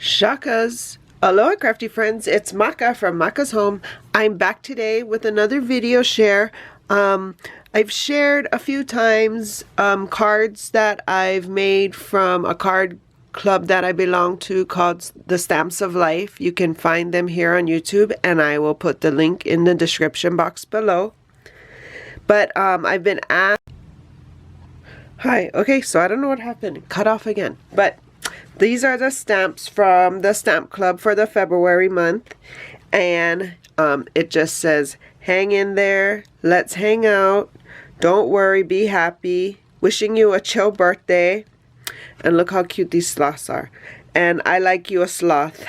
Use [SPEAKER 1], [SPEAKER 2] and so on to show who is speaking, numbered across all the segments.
[SPEAKER 1] Shakas. Aloha crafty friends, it's Maka from Makaz Home. I'm back today with another video share. I've shared a few times cards that I've made from a card club that I belong to called the Stamps of Life. You can find them here on YouTube and I will put the link in the description box below. But I've been asked... Hi, okay, so I don't know what happened. Cut off again. But these are the stamps from the stamp club for the February month, and it just says, hang in there, let's hang out, don't worry, be happy, wishing you a chill birthday, and look how cute these sloths are, and I like you a sloth.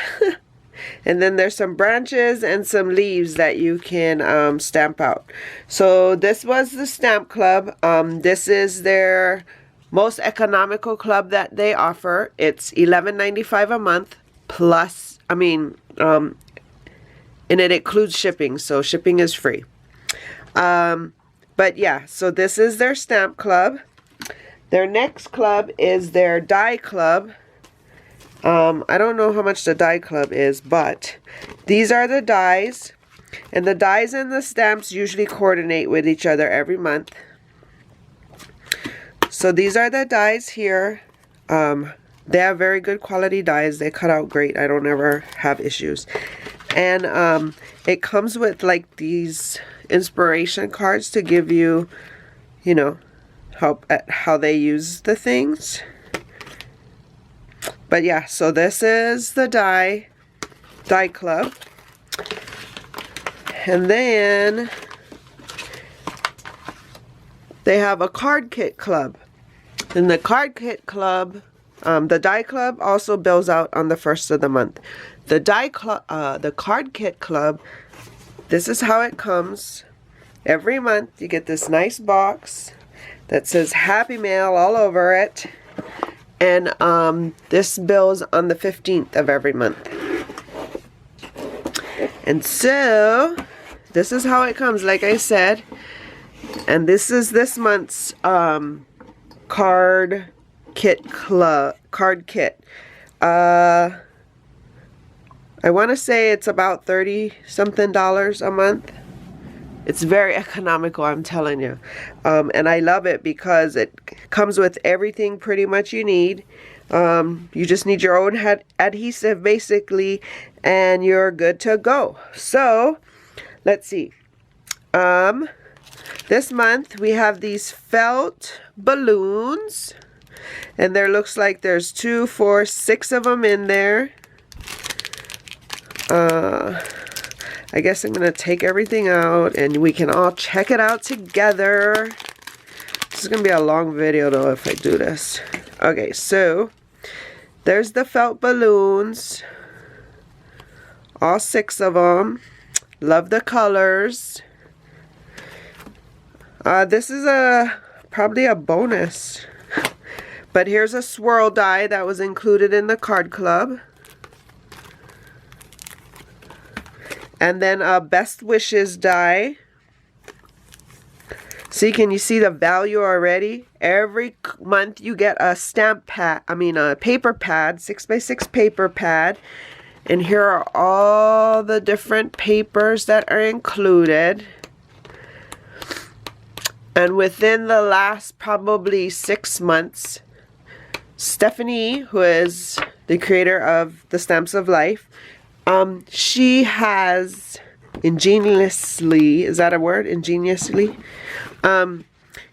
[SPEAKER 1] And then there's some branches and some leaves that you can stamp out. So this was the stamp club. This is their most economical club that they offer. It's $11.95 a month plus, and it includes shipping, so shipping is free. But yeah, so this is their stamp club. Their next club is their die club. I don't know how much the die club is, but these are the dies, and the dies and the stamps usually coordinate with each other every month. So these are the dies here. They have very good quality dies. They cut out great. I don't ever have issues. And it comes with like these inspiration cards to give you, help at how they use the things. But yeah, so this is the die club. And then they have a card kit club. In the card kit club, the die club also bills out on the 1st of the month. The card kit club, this is how it comes. Every month you get this nice box that says Happy Mail all over it. And this bills on the 15th of every month. And so this is how it comes, like I said. And this is this month's card kit. I want to say it's about $30-something a month. It's very economical, I'm telling you. And I love it because it comes with everything pretty much you need. You just need your own adhesive basically, and you're good to go. So let's see. This month we have these felt balloons, and there looks like there's 2, 4, 6 of them in there. I guess I'm going to take everything out and we can all check it out together. This is going to be a long video though if I do this. Okay, so there's the felt balloons. All 6 of them. Love the colors. This is probably a bonus. But here's a swirl die that was included in the card club. And then a Best Wishes die. See, can you see the value already? Every month you get a stamp pad, a paper pad, 6x6 paper pad. And here are all the different papers that are included. And within the last probably 6 months, Stephanie, who is the creator of the Stamps of Life, she has ingeniously, is that a word? Ingeniously,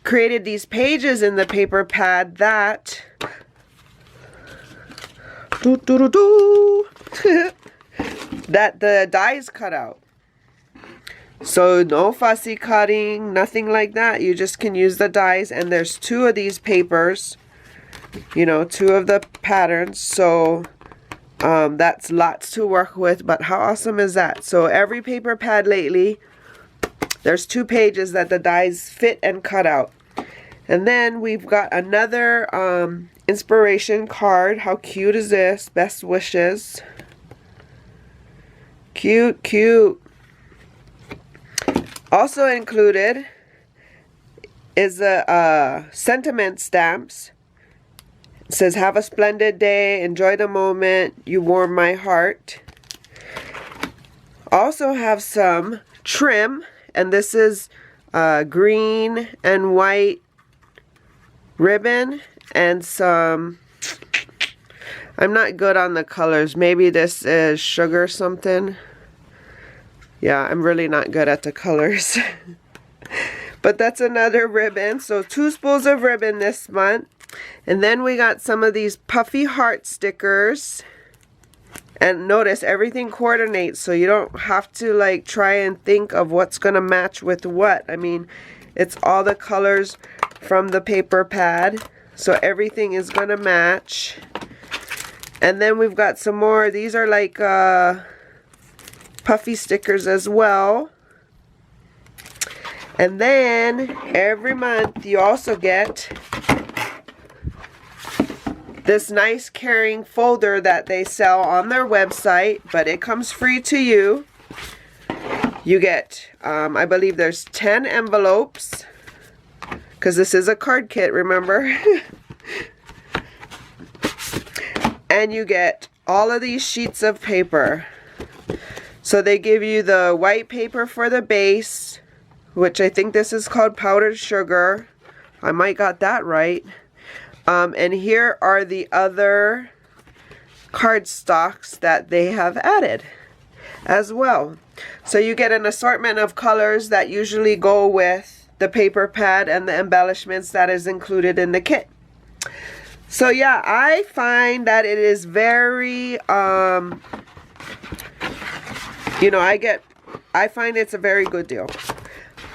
[SPEAKER 1] created these pages in the paper pad that that the dies cut out. So no fussy cutting, nothing like that. You just can use the dies, and there's 2 of these papers, 2 of the patterns. So that's lots to work with, but how awesome is that? So every paper pad lately, there's 2 pages that the dies fit and cut out. And then we've got another inspiration card. How cute is this? Best Wishes. Cute, cute. Also included is the sentiment stamps. It says, have a splendid day. Enjoy the moment. You warm my heart. Also have some trim. And this is green and white ribbon. And some... I'm not good on the colors. Maybe this is sugar something. Yeah, I'm really not good at the colors. But that's another ribbon. So 2 spools of ribbon this month. And then we got some of these puffy heart stickers. And notice everything coordinates, so you don't have to like try and think of what's going to match with what. I mean, it's all the colors from the paper pad. So everything is going to match. And then we've got some more. These are like puffy stickers as well. And then every month you also get this nice carrying folder that they sell on their website, but it comes free to you. You get, I believe there's 10 envelopes, because this is a card kit, remember? And you get all of these sheets of paper. So they give you the white paper for the base, which I think this is called powdered sugar. I might got that right. And here are the other cardstocks that they have added as well. So you get an assortment of colors that usually go with the paper pad and the embellishments that is included in the kit. So yeah, I find that it is very, you know, I find it's a very good deal.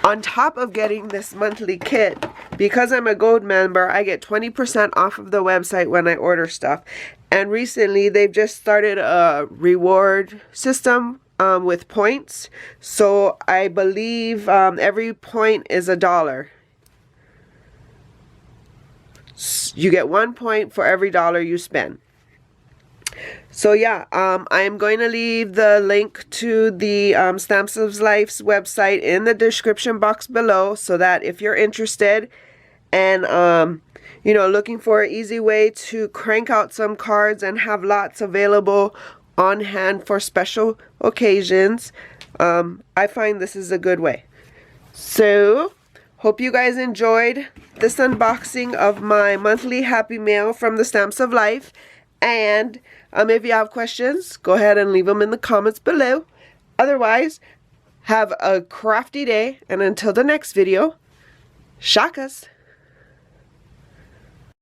[SPEAKER 1] On top of getting this monthly kit, because I'm a gold member, I get 20% off of the website when I order stuff. And recently, they've just started a reward system with points. So I believe every point is $1. You get 1 point for every dollar you spend. So yeah, I am going to leave the link to the Stamps of Life's website in the description box below, so that if you're interested and you know, looking for an easy way to crank out some cards and have lots available on hand for special occasions, I find this is a good way. So hope you guys enjoyed this unboxing of my monthly Happy Mail from the Stamps of Life. And if you have questions, go ahead and leave them in the comments below. Otherwise, have a crafty day. And until the next video, shakas.